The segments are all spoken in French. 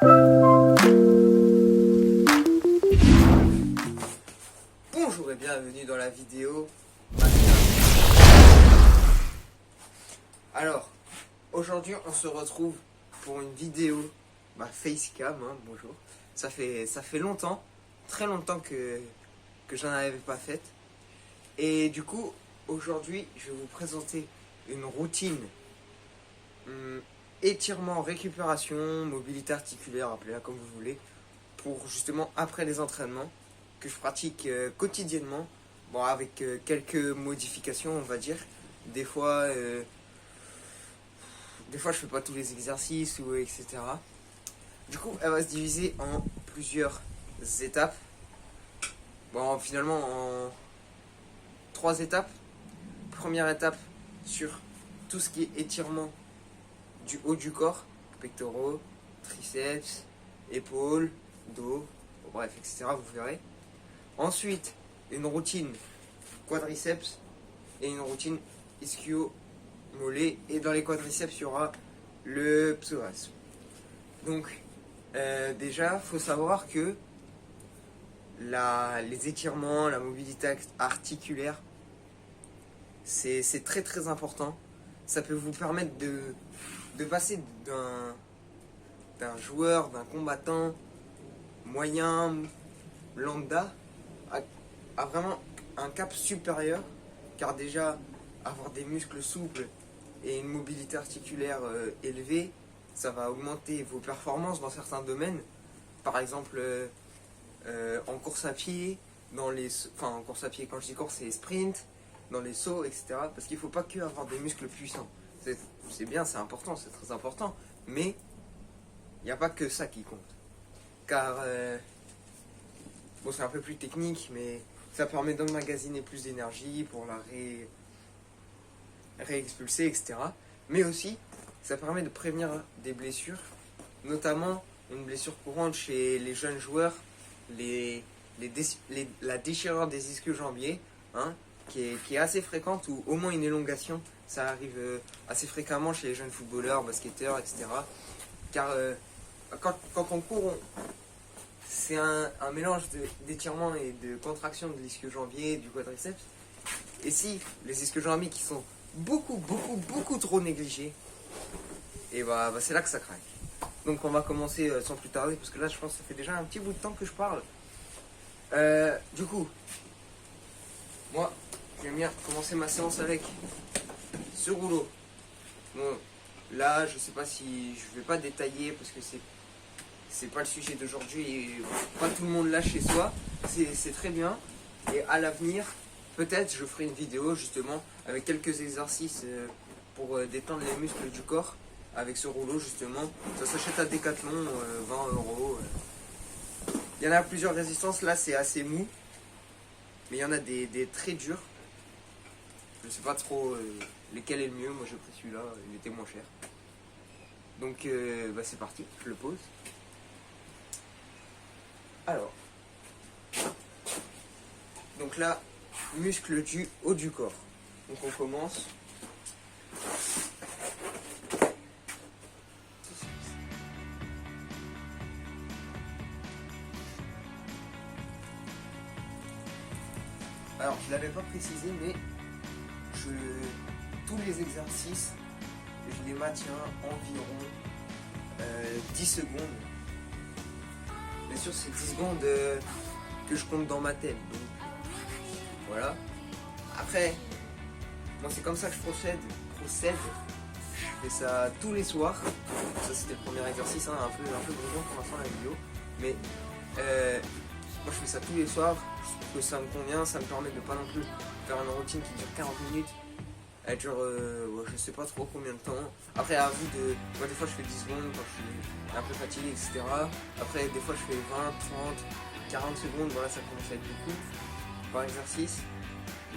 Bonjour et bienvenue dans la vidéo. Alors, aujourd'hui on se retrouve pour une vidéo facecam, hein, bonjour. Ça fait longtemps, très longtemps que j'en avais pas faite. Et du coup, aujourd'hui je vais vous présenter une routine étirement, récupération, mobilité articulaire, appelez-la comme vous voulez, pour justement après les entraînements que je pratique quotidiennement, bon, avec quelques modifications on va dire. Des fois je fais pas tous les exercices ou etc. Du coup elle va se diviser en plusieurs étapes, bon finalement en 3 étapes. Première étape sur tout ce qui est étirement du haut du corps, pectoraux, triceps, épaules, dos, bref, etc. Vous verrez. Ensuite, une routine quadriceps et une routine ischio-mollet. Et dans les quadriceps, il y aura le psoas. Donc, déjà, il faut savoir que les étirements, la mobilité articulaire, c'est très très important. Ça peut vous permettre de passer d'un joueur, d'un combattant moyen, lambda, à vraiment un cap supérieur, car déjà avoir des muscles souples et une mobilité articulaire élevée, ça va augmenter vos performances dans certains domaines. Par exemple en course à pied, en course à pied, quand je dis course, c'est sprint, dans les sauts, etc. Parce qu'il ne faut pas que avoir des muscles puissants. C'est bien, c'est important, c'est très important, mais il n'y a pas que ça qui compte. Car, bon, c'est un peu plus technique, mais ça permet d'emmagasiner plus d'énergie pour la réexpulser, etc. Mais aussi, ça permet de prévenir des blessures, notamment une blessure courante chez les jeunes joueurs, la déchirure des ischio-jambiers, hein, qui est assez fréquente, ou au moins une élongation. Ça arrive assez fréquemment chez les jeunes footballeurs, basketteurs, etc. Car quand on court, c'est un mélange d'étirement et de contraction de l'ischio-jambier, du quadriceps. Et si les ischio-jambiers qui sont beaucoup trop négligés, et c'est là que ça craque. Donc on va commencer sans plus tarder, parce que là je pense que ça fait déjà un petit bout de temps que je parle. Du coup, moi j'aime bien commencer ma séance avec ce rouleau. Bon, là je sais pas si je vais pas détailler parce que c'est pas le sujet d'aujourd'hui et pas tout le monde l'a chez soi. C'est très bien, et à l'avenir peut-être je ferai une vidéo justement avec quelques exercices pour détendre les muscles du corps avec ce rouleau justement. Ça s'achète à Decathlon, 20 €. Il y en a plusieurs résistances. Là c'est assez mou, mais il y en a des très durs. Je sais pas trop lequel est le mieux. Moi j'ai pris celui-là, il était moins cher. Donc c'est parti, je le pose. Alors, donc là, muscle du haut du corps. Donc on commence. Alors je l'avais pas précisé, mais tous les exercices, je les maintiens environ 10 secondes. Bien sûr c'est 10 secondes que je compte dans ma tête. Donc voilà. Après, moi c'est comme ça que je procède. Je fais ça tous les soirs. Ça c'était le premier exercice, hein, un peu brouillon pour l'instant la vidéo. Mais moi je fais ça tous les soirs. Je trouve que ça me convient, ça me permet de pas non plus faire une routine qui dure 40 minutes. Elle dure je sais pas trop combien de temps. Après à vous de. Moi des fois je fais 10 secondes quand je suis un peu fatigué, etc. Après des fois je fais 20, 30, 40 secondes, voilà, ça commence à être beaucoup par exercice.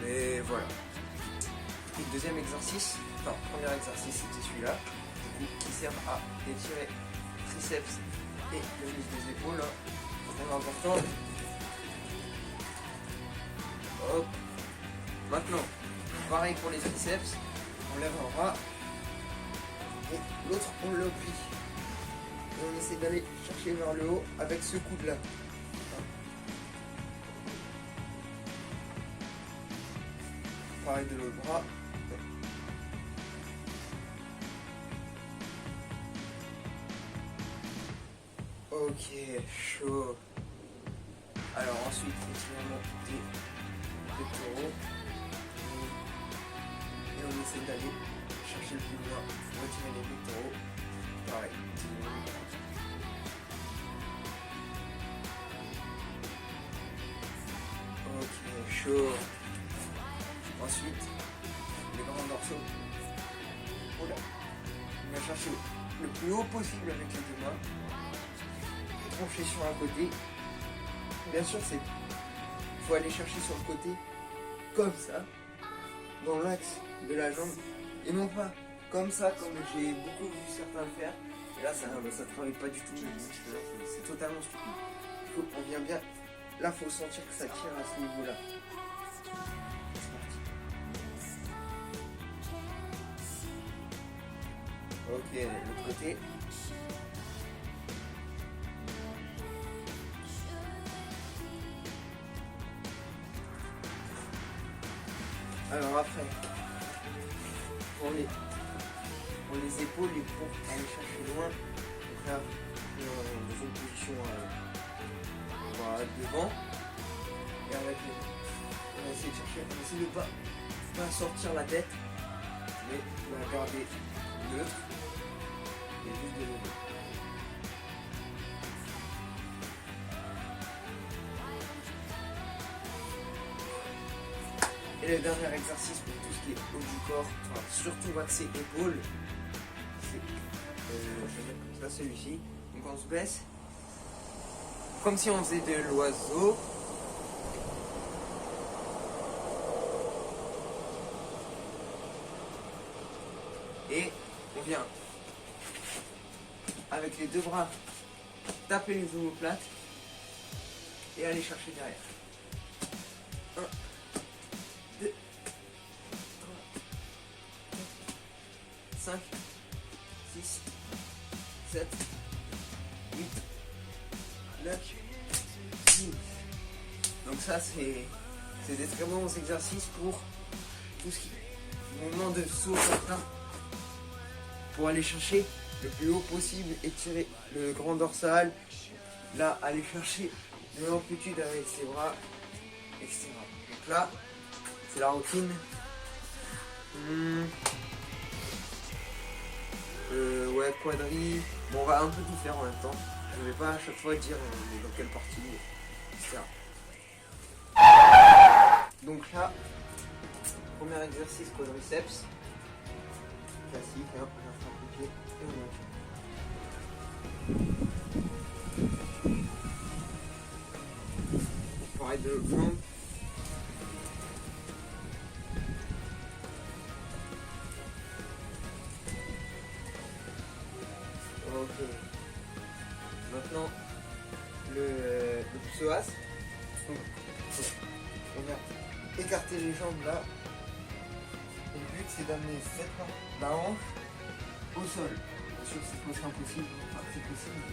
Mais voilà. Et le deuxième exercice, enfin premier exercice c'était celui-là, qui sert à étirer triceps et le muscle des épaules, hein. Vraiment important. Hop. Maintenant, pareil pour les triceps, on lève un bras et l'autre on le plie. Et on essaie d'aller chercher vers le haut avec ce coude-là. Pareil de l'autre bras. Ok, chaud. Alors ensuite, continuellement des taureaux. Et on essaie d'aller chercher le plus loin, retirer les pectoraux. Pareil. Ok, chaud. Ensuite, les grands dorsaux. Oula. On va chercher le plus haut possible avec les deux mains. Pencher sur un côté. Bien sûr, faut aller chercher sur le côté comme ça, dans l'axe de la jambe, et non pas comme ça, comme j'ai beaucoup vu certains le faire. Et là, ça travaille pas du tout les muscles, c'est totalement stupide. On vient bien. Là, faut sentir que ça tire à ce niveau-là. Ok, l'autre côté. Alors après, pour les épaules et pour aller chercher loin, donc là, dans une position voilà, devant, et avec on va essayer de chercher, on essaie de pas sortir la tête, mais de la garder neutre, et juste de lever. Et le dernier exercice pour tout ce qui est haut du corps, enfin, surtout axé épaules, c'est je vais mettre comme ça celui-ci. Donc on se baisse, comme si on faisait de l'oiseau. Et on vient avec les deux bras taper les omoplates et aller chercher derrière. 1, 2, 3, 4, 5, 6, 7, 8, 9, 10. Donc ça c'est des très bons exercices pour tout ce qui est mouvement de saut certain, pour aller chercher le plus haut possible, étirer le grand dorsal, là aller chercher de l'amplitude avec ses bras, etc. Donc là, c'est la routine. Ouais, quadri. Bon, on va un peu tout faire en même temps. Je vais pas à chaque fois dire dans quelle partie, etc. Donc là, premier exercice quadriceps. Classique, hein, on attrape le pied et on maintient. Pareil de l'autre jambe. Ok. Maintenant, le psoas. On va écarter les jambes là. Et le but c'est d'amener la hanche au sol. Bien sûr c'est presque impossible, enfin c'est possible.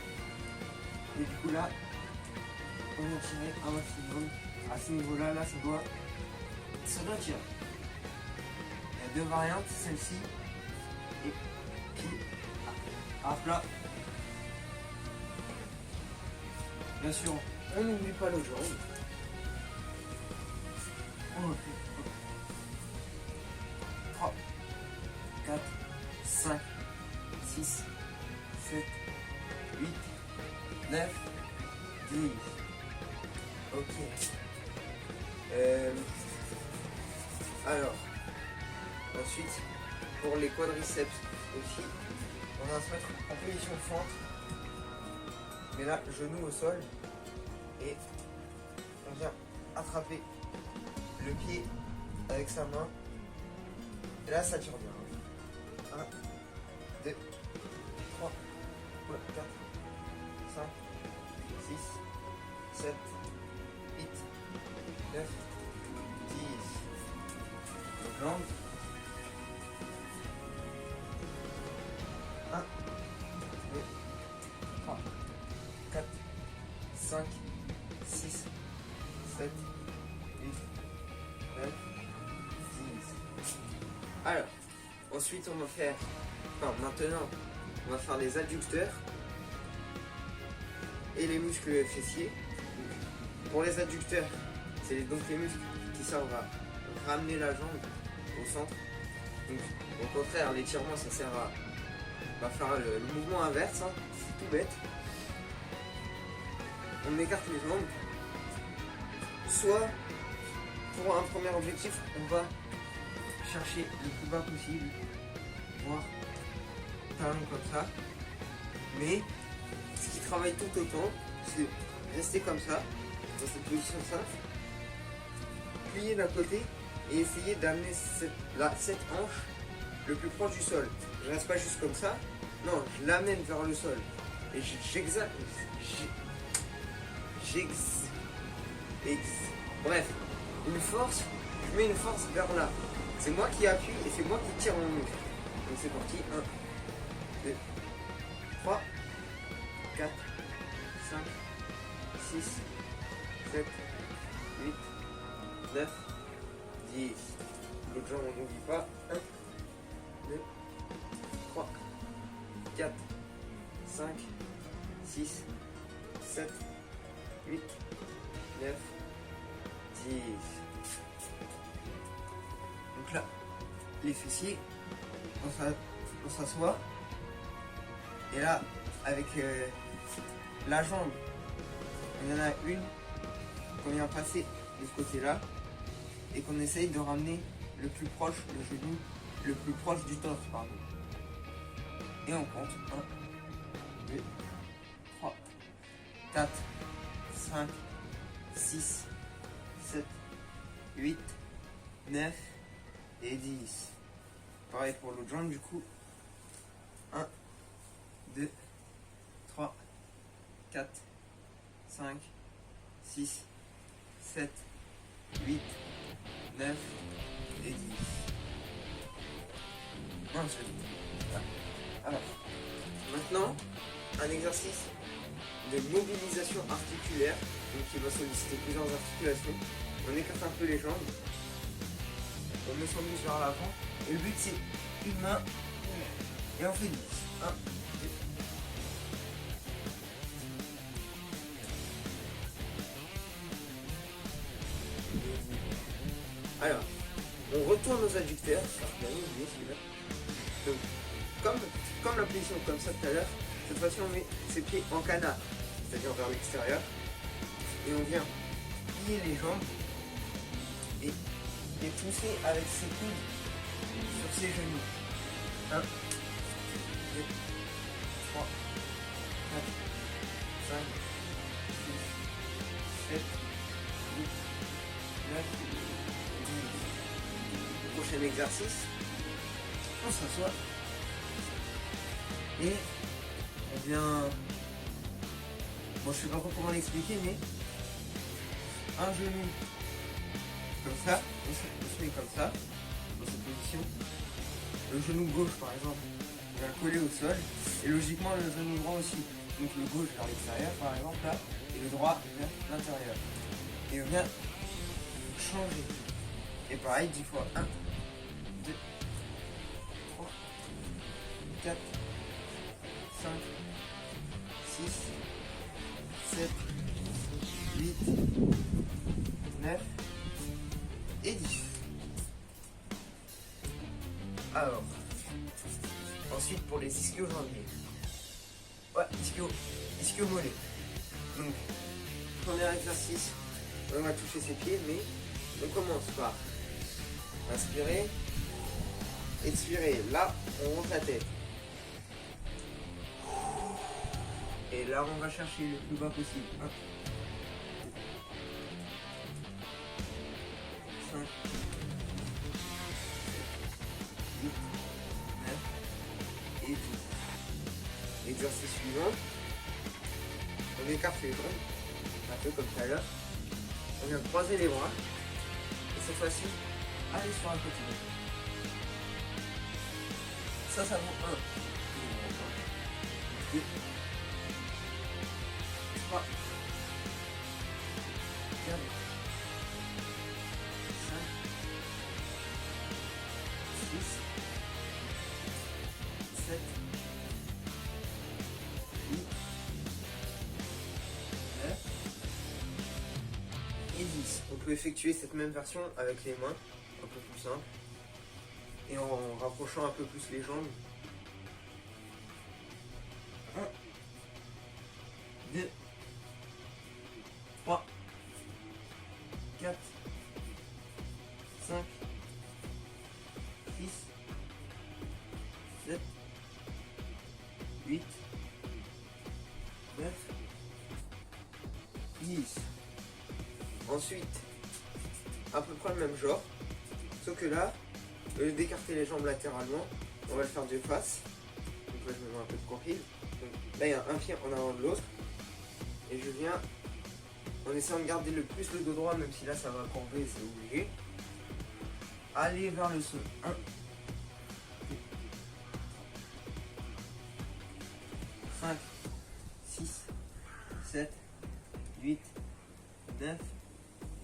Et du coup là, on va tirer un maximum. À ce niveau-là, là ça doit tirer. Il y a deux variantes, celle-ci et pied à plat. Bien sûr, on n'oublie pas le jambe. On recule. 3, 4, 5, 6, 7, 8, 9, 10. Ok. Alors, ensuite, pour les quadriceps aussi, on va se mettre en position fente. Mais là, genou au sol. Et on vient attraper le pied avec sa main. Et là, ça tire bien. 1, 2, 3, 4, 5, 6, 7, 8, 9, 10. Donc langue. 1, 2, 5, 6, 7, 8, 9, 10. Alors, ensuite on va faire, maintenant, on va faire les adducteurs et les muscles fessiers. Pour les adducteurs, c'est donc les muscles qui servent à ramener la jambe au centre. Donc, au contraire, l'étirement, ça sert à faire le mouvement inverse, hein. C'est tout bête. On écarte les jambes. Soit, pour un premier objectif, on va chercher le plus bas possible, voire talon comme ça. Mais ce qui travaille tout autant, c'est rester comme ça, dans cette position simple, plier d'un côté et essayer d'amener cette hanche le plus proche du sol. Je reste pas juste comme ça, non, je l'amène vers le sol. Et bref, une force, je mets une force vers là. C'est moi qui appuie et c'est moi qui tire mon muscle. Donc c'est parti, 1, 2, 3, 4, 5, 6, 7, 8, 9, 10. L'autre jambe, on n'oublie pas. 1, 2, 3, 4, 5, 6, 7, 8, 9, 10. Donc là, les fessiers, on s'assoit. Et là, avec la jambe, il y en a une qu'on vient passer de ce côté-là et qu'on essaye de ramener le plus proche, le genou, le plus proche du torse, pardon. Et on compte 1, 2, 3, 4, 5, 6, 7, 8, 9 et 10. Pareil pour l'autre jambe du coup. 1, 2, 3, 4, 5, 6, 7, 8, 9 et 10. Alors, maintenant, un exercice de mobilisation articulaire, donc qui va solliciter plusieurs articulations. On écarte un peu les jambes, on met son muscle vers l'avant, et le but c'est une main, et on fait 10. 1, 2. Alors, on retourne aux adducteurs, bien oublié celui-là. Donc, comme la position comme ça tout à l'heure, cette fois-ci on met ses pieds en canard, c'est-à-dire vers l'extérieur, et on vient plier les jambes et pousser avec ses coudes sur ses genoux. 1, 2, 3, 4, 5, 6, 7, 8, 9, 10. Le prochain exercice, on s'assoit et on vient, bon je sais pas trop comment l'expliquer, mais un genou comme ça, on se met comme ça, dans cette position. Le genou gauche par exemple, on vient coller au sol, et logiquement le genou droit aussi. Donc le gauche vers l'extérieur par exemple là, et le droit vers l'intérieur. Et on vient changer. Et pareil, 10 fois 1, 2, 3, 4, 5, 6, 7, 8, 9 et 10. Alors, ensuite pour les ischio-jambiers. Ouais, ischio-mollet. Donc, premier exercice, on va toucher ses pieds, mais on commence par inspirer, expirer. Là, on monte la tête. Et là, on va chercher le plus bas possible. 1, 2, 5, 8, 9 et 10. Exercice suivant. On écarte les jambes, un peu comme tout à l'heure. On vient croiser les bras. Et cette fois-ci, aller sur un côté. Ça vaut 1. 2, 3, peut effectuer cette même version avec les mains, un peu plus simple, et en rapprochant un peu plus les jambes. 1, 2, 3, 4, 5, 6, 7, 8, 9, 10. Ensuite, à peu près le même genre, sauf que là, au lieu d'écarter les jambes latéralement, on va le faire de face. Donc là, je me mets un peu de profil. Donc là, il y a un pied en avant de l'autre. Et je viens en essayant de garder le plus le dos droit, même si là, ça va courber, c'est obligé. Aller vers le sol. 1, 2, 5, 6, 7, 8, 9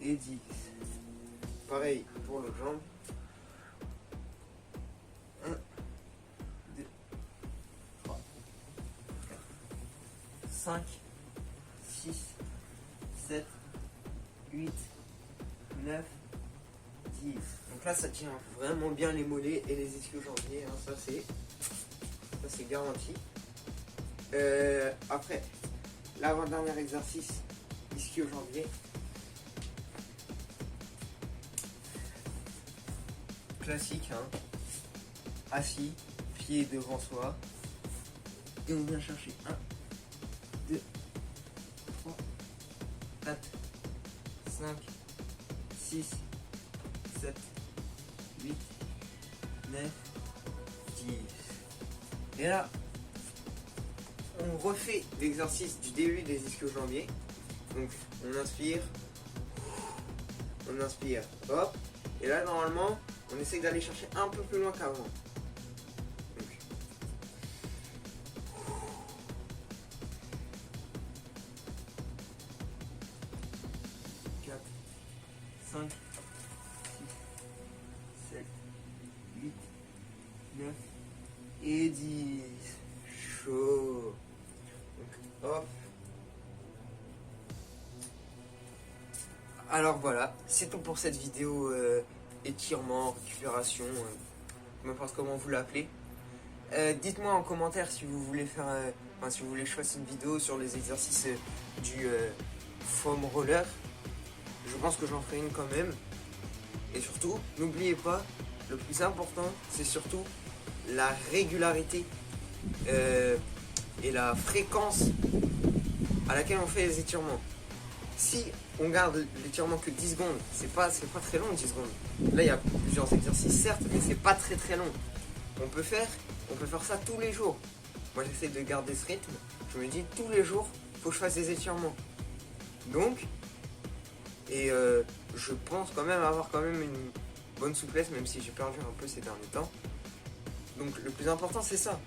et 10. Pareil pour l'autre jambe. 1, 2, 3, 4, 5, 6, 7, 8, 9, 10. Donc là, ça tient vraiment bien les mollets et les ischio-jambiers. Hein. Ça, c'est garanti. Après, l'avant-dernier exercice, ischio-jambier. Classique, hein. Assis, pied devant soi. Et on vient chercher 1, 2, 3, 4, 5, 6, 7, 8, 9, 10. Et là, on refait l'exercice du début des ischio-jambiers. Donc, on inspire, hop. Et là, normalement, on essaye d'aller chercher un peu plus loin qu'avant. 4, 5, 6, 7, 8, 9 et 10. Chaud. Donc, hop. Alors voilà, c'est tout pour cette vidéo étirement, récupération, peu importe comment vous l'appelez. Dites-moi en commentaire si vous voulez faire, si vous voulez que je fasse une vidéo sur les exercices du foam roller. Je pense que j'en ferai une quand même. Et surtout, n'oubliez pas, le plus important, c'est surtout la régularité et la fréquence à laquelle on fait les étirements. Si on garde l'étirement que 10 secondes, c'est pas très long 10 secondes. Là il y a plusieurs exercices certes, mais c'est pas très long. On peut faire ça tous les jours. Moi j'essaie de garder ce rythme. Je me dis tous les jours, faut que je fasse des étirements. Donc, je pense quand même avoir quand même une bonne souplesse, même si j'ai perdu un peu ces derniers temps. Donc le plus important c'est ça.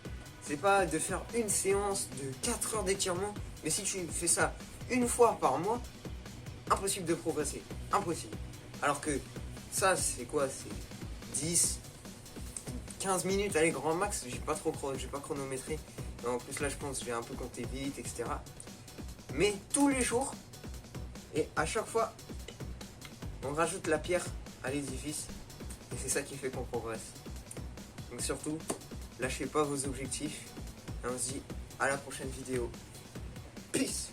C'est pas de faire une séance de 4 heures d'étirement, mais si tu fais ça une fois par mois, impossible de progresser, impossible. Alors que ça c'est quoi, c'est 10, 15 minutes, allez grand max, j'ai pas chronométré. En plus là je pense que j'ai un peu compté vite, etc. Mais tous les jours, et à chaque fois, on rajoute la pierre à l'édifice, et c'est ça qui fait qu'on progresse. Donc surtout, lâchez pas vos objectifs, et on se dit à la prochaine vidéo. Peace.